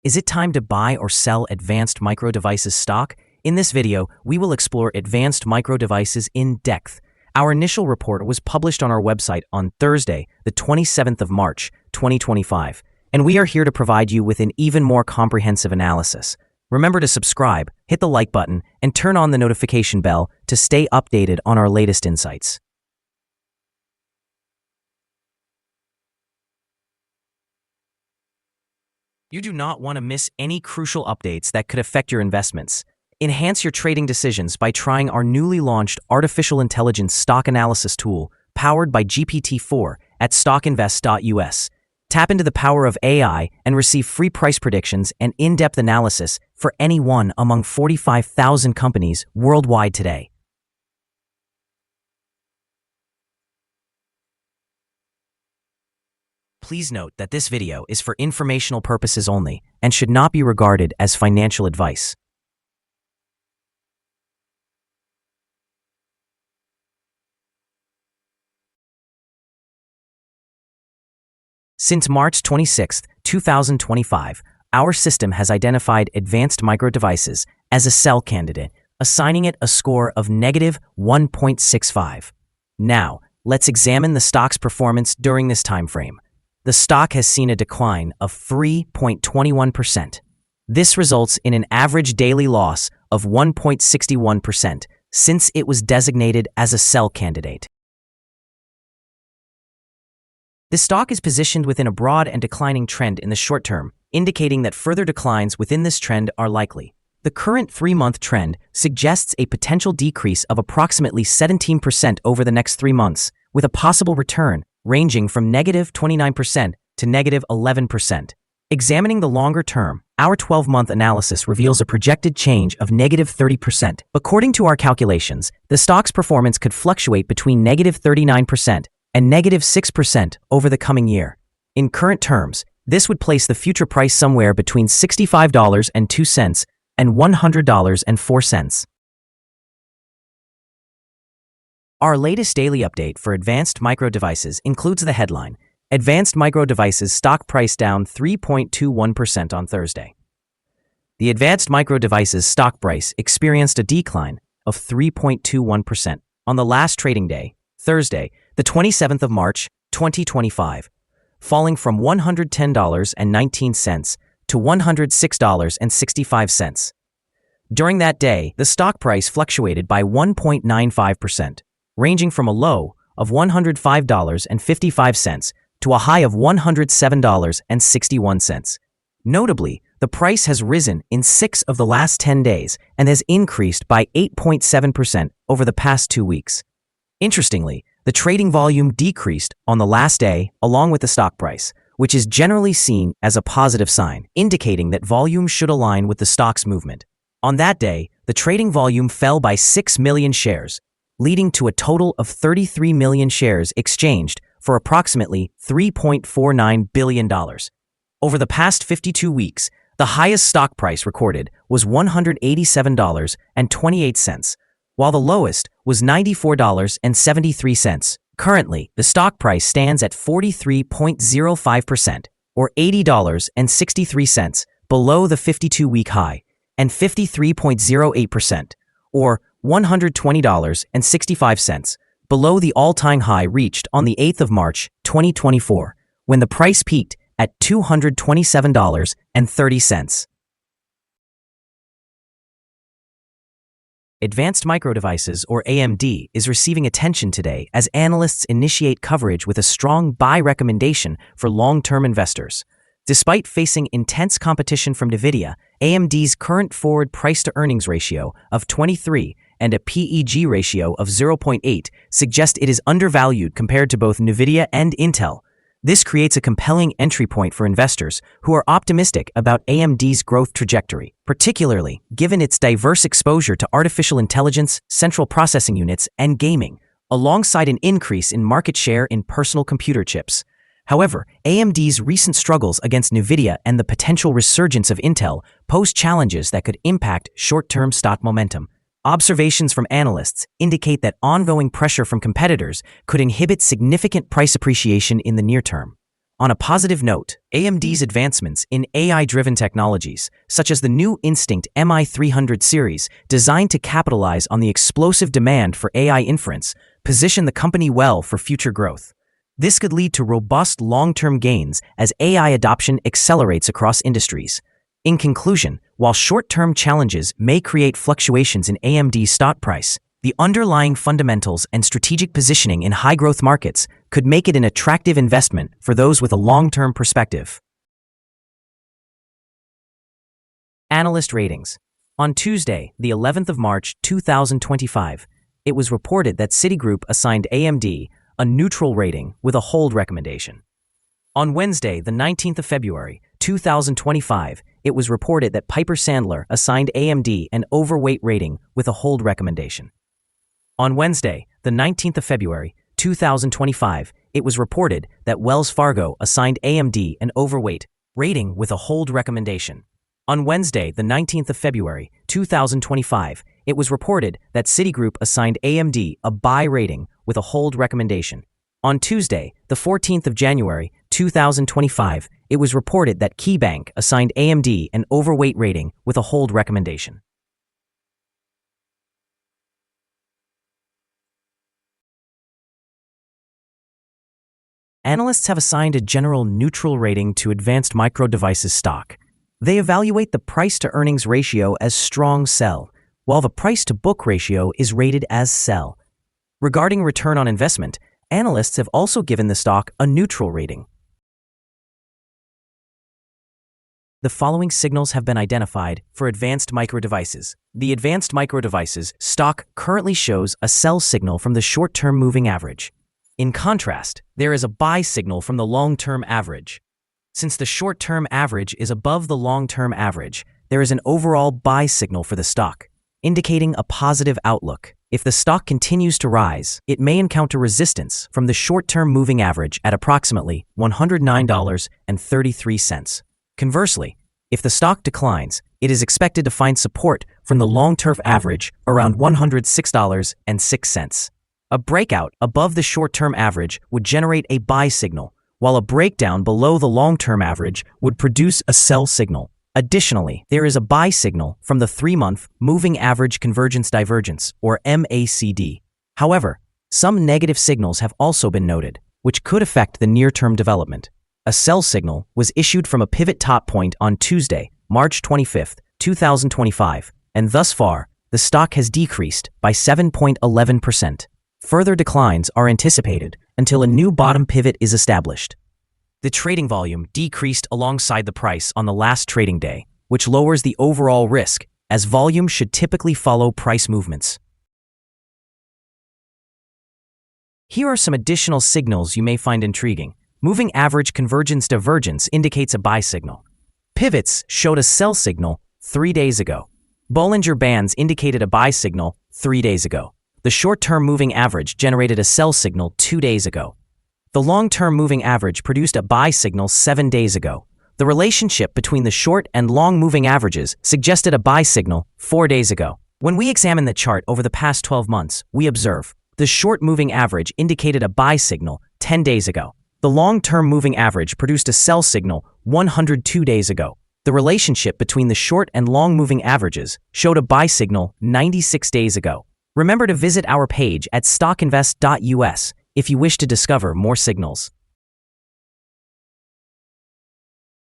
Is it time to buy or sell Advanced Micro Devices stock? In this video, we will explore Advanced Micro Devices in depth. Our initial report was published on our website on Thursday, the 27th of March, 2025, and we are here to provide you with an even more comprehensive analysis. Remember to subscribe, hit the like button, and turn on the notification bell to stay updated on our latest insights. You do not want to miss any crucial updates that could affect your investments. Enhance your trading decisions by trying our newly launched artificial intelligence stock analysis tool powered by GPT-4 at StockInvest.us. Tap into the power of AI and receive free price predictions and in-depth analysis for any one among 45,000 companies worldwide today. Please note that this video is for informational purposes only and should not be regarded as financial advice. Since March 26, 2025, our system has identified Advanced Micro Devices as a sell candidate, assigning it a score of -1.65. Now, let's examine the stock's performance during this time frame. The stock has seen a decline of 3.21%. This results in an average daily loss of 1.61% since it was designated as a sell candidate. The stock is positioned within a broad and declining trend in the short term, indicating that further declines within this trend are likely. The current 3-month trend suggests a potential decrease of approximately 17% over the next 3 months, with a possible return ranging from -29% to -11%. Examining the longer term, our 12-month analysis reveals a projected change of -30%. According to our calculations, the stock's performance could fluctuate between -39% and -6% over the coming year. In current terms, this would place the future price somewhere between $65.02 and $100.04. Our latest daily update for Advanced Micro Devices includes the headline, Advanced Micro Devices stock price down 3.21% on Thursday. The Advanced Micro Devices stock price experienced a decline of 3.21% on the last trading day, Thursday, the 27th of March, 2025, falling from $110.19 to $106.65. During that day, the stock price fluctuated by 1.95%. Ranging from a low of $105.55 to a high of $107.61. Notably, the price has risen in 6 of the last 10 days and has increased by 8.7% over the past 2 weeks. Interestingly, the trading volume decreased on the last day along with the stock price, which is generally seen as a positive sign, indicating that volume should align with the stock's movement. On that day, the trading volume fell by 6 million shares, leading to a total of 33 million shares exchanged for approximately $3.49 billion. Over the past 52 weeks, the highest stock price recorded was $187.28, while the lowest was $94.73. Currently, the stock price stands at 43.05%, or $80.63, below the 52-week high, and 53.08%, or $120.65, below the all-time high reached on the 8th of March, 2024, when the price peaked at $227.30. Advanced Micro Devices, or AMD, is receiving attention today as analysts initiate coverage with a strong buy recommendation for long-term investors. Despite facing intense competition from NVIDIA, AMD's current forward price-to-earnings ratio of 23 and a PEG ratio of 0.8 suggest it is undervalued compared to both NVIDIA and Intel. This creates a compelling entry point for investors who are optimistic about AMD's growth trajectory, particularly given its diverse exposure to artificial intelligence, central processing units, and gaming, alongside an increase in market share in personal computer chips. However, AMD's recent struggles against NVIDIA and the potential resurgence of Intel pose challenges that could impact short-term stock momentum. Observations from analysts indicate that ongoing pressure from competitors could inhibit significant price appreciation in the near term. On a positive note, AMD's advancements in AI-driven technologies, such as the new Instinct MI300 series, designed to capitalize on the explosive demand for AI inference, position the company well for future growth. This could lead to robust long-term gains as AI adoption accelerates across industries. In conclusion, while short-term challenges may create fluctuations in AMD's stock price, the underlying fundamentals and strategic positioning in high-growth markets could make it an attractive investment for those with a long-term perspective. Analyst ratings. On Tuesday, the 11th of March 2025, it was reported that Citigroup assigned AMD a neutral rating with a hold recommendation. On Wednesday, the 19th of February 2025, it was reported that Piper Sandler assigned AMD an overweight rating with a hold recommendation. On Wednesday, the 19th of February 2025, it was reported that Wells Fargo assigned AMD an overweight rating with a hold recommendation. On Wednesday, the 19th of February 2025, it was reported that Citigroup assigned AMD a buy rating with a hold recommendation. On Tuesday, the 14th of January 2025, it was reported that KeyBank assigned AMD an overweight rating with a hold recommendation. Analysts have assigned a general neutral rating to Advanced Micro Devices stock. They evaluate the price-to-earnings ratio as strong sell, while the price-to-book ratio is rated as sell. Regarding return on investment, analysts have also given the stock a neutral rating. The following signals have been identified for Advanced Micro Devices. The Advanced Micro Devices stock currently shows a sell signal from the short-term moving average. In contrast, there is a buy signal from the long-term average. Since the short-term average is above the long-term average, there is an overall buy signal for the stock, indicating a positive outlook. If the stock continues to rise, it may encounter resistance from the short-term moving average at approximately $109.33. Conversely, if the stock declines, it is expected to find support from the long-term average around $106.06. A breakout above the short-term average would generate a buy signal, while a breakdown below the long-term average would produce a sell signal. Additionally, there is a buy signal from the 3-month Moving Average Convergence Divergence, or MACD. However, some negative signals have also been noted, which could affect the near-term development. A sell signal was issued from a pivot top point on Tuesday, March 25, 2025, and thus far, the stock has decreased by 7.11%. Further declines are anticipated until a new bottom pivot is established. The trading volume decreased alongside the price on the last trading day, which lowers the overall risk, as volume should typically follow price movements. Here are some additional signals you may find intriguing. Moving Average Convergence Divergence indicates a buy signal. Pivots showed a sell signal 3 days ago. Bollinger Bands indicated a buy signal 3 days ago. The short-term moving average generated a sell signal 2 days ago. The long-term moving average produced a buy signal 7 days ago. The relationship between the short and long moving averages suggested a buy signal 4 days ago. When we examine the chart over the past 12 months, we observe the short moving average indicated a buy signal 10 days ago. The long-term moving average produced a sell signal 102 days ago. The relationship between the short and long moving averages showed a buy signal 96 days ago. Remember to visit our page at StockInvest.us if you wish to discover more signals.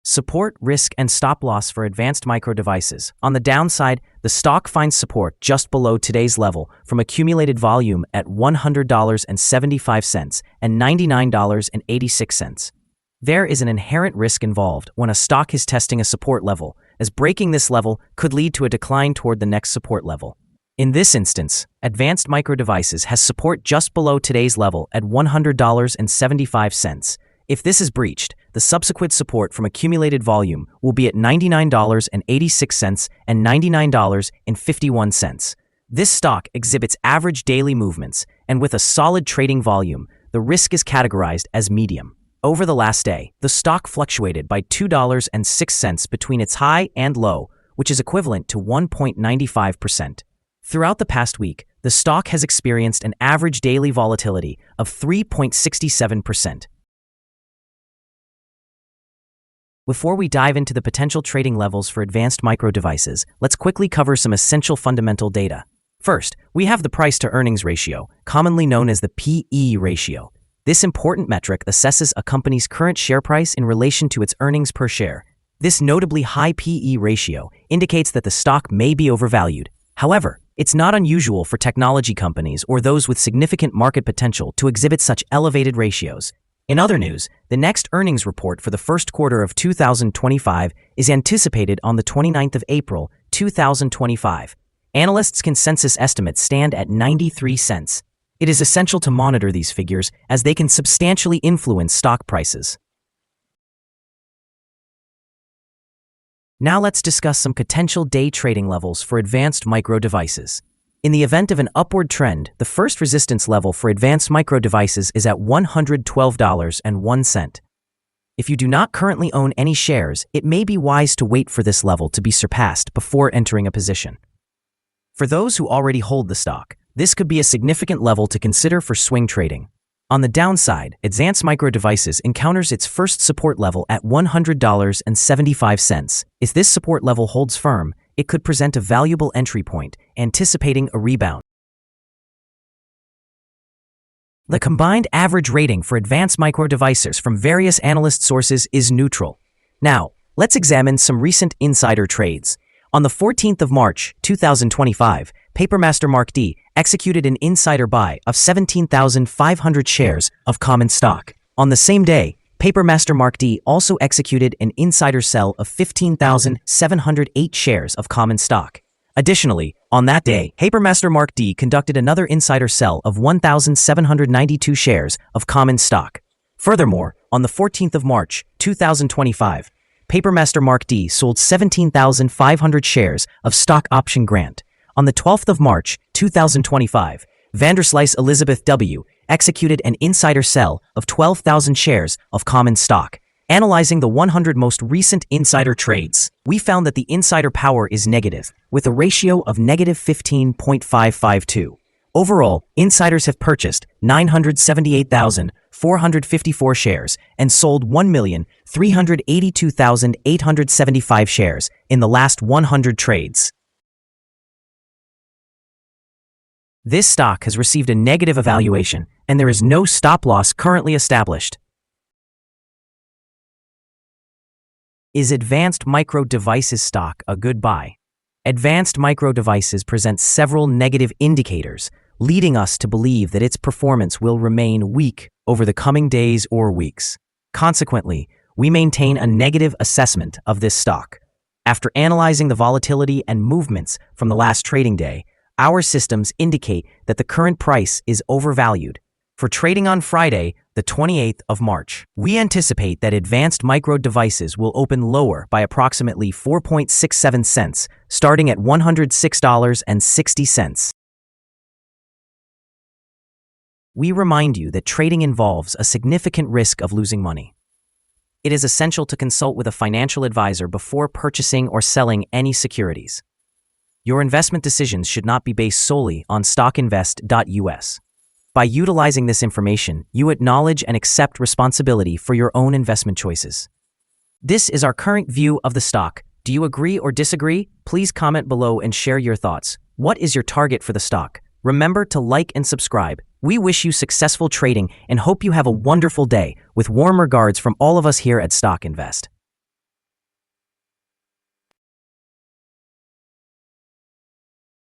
Support, risk, and stop loss for Advanced Micro Devices. On the downside, the stock finds support just below today's level from accumulated volume at $100.75 and $99.86. There is an inherent risk involved when a stock is testing a support level, as breaking this level could lead to a decline toward the next support level. In this instance, Advanced Micro Devices has support just below today's level at $100.75. If this is breached, the subsequent support from accumulated volume will be at $99.86 and $99.51. This stock exhibits average daily movements, and with a solid trading volume, the risk is categorized as medium. Over the last day, the stock fluctuated by $2.06 between its high and low, which is equivalent to 1.95%. Throughout the past week, the stock has experienced an average daily volatility of 3.67%. Before we dive into the potential trading levels for advanced micro devices, let's quickly cover some essential fundamental data. First, we have the price-to-earnings ratio, commonly known as the P/E ratio. This important metric assesses a company's current share price in relation to its earnings per share. This notably high P/E ratio indicates that the stock may be overvalued. However, it's not unusual for technology companies or those with significant market potential to exhibit such elevated ratios. In other news, the next earnings report for the first quarter of 2025 is anticipated on the 29th of April, 2025. Analysts' consensus estimates stand at 93 cents. It is essential to monitor these figures as they can substantially influence stock prices. Now let's discuss some potential day trading levels for advanced micro devices. In the event of an upward trend, the first resistance level for advanced micro devices is at $112.01. If you do not currently own any shares, it may be wise to wait for this level to be surpassed before entering a position. For those who already hold the stock, this could be a significant level to consider for swing trading. On the downside, advanced micro devices encounters its first support level at $100.75. If this support level holds firm, it could present a valuable entry point, anticipating a rebound. The combined average rating for advanced micro devices from various analyst sources is neutral. Now, let's examine some recent insider trades. On the 14th of March, 2025, Papermaster Mark D executed an insider buy of 17,500 shares of common stock. On the same day, Papermaster Mark D also executed an insider sell of 15,708 shares of common stock. Additionally, on that day, Papermaster Mark D conducted another insider sell of 1,792 shares of common stock. Furthermore, on the 14th of March, 2025, Papermaster Mark D sold 17,500 shares of stock option grant. On the 12th of March, 2025, Vanderslice Elizabeth W. executed an insider sell of 12,000 shares of common stock. Analyzing the 100 most recent insider trades, we found that the insider power is negative, with a ratio of negative 15.552. Overall, insiders have purchased 978,454 shares and sold 1,382,875 shares in the last 100 trades. This stock has received a negative evaluation, and there is no stop loss currently established. Is advanced micro devices stock a good buy? Advanced micro devices present several negative indicators, leading us to believe that its performance will remain weak over the coming days or weeks. Consequently, we maintain a negative assessment of this stock. After analyzing the volatility and movements from the last trading day, our systems indicate that the current price is overvalued. For trading on Friday, the 28th of March, we anticipate that advanced micro devices will open lower by approximately 4.67 cents, starting at $106.60. We remind you that trading involves a significant risk of losing money. It is essential to consult with a financial advisor before purchasing or selling any securities. Your investment decisions should not be based solely on StockInvest.us. By utilizing this information, you acknowledge and accept responsibility for your own investment choices. This is our current view of the stock. Do you agree or disagree? Please comment below and share your thoughts. What is your target for the stock? Remember to like and subscribe. We wish you successful trading and hope you have a wonderful day. With warm regards from all of us here at Stock Invest.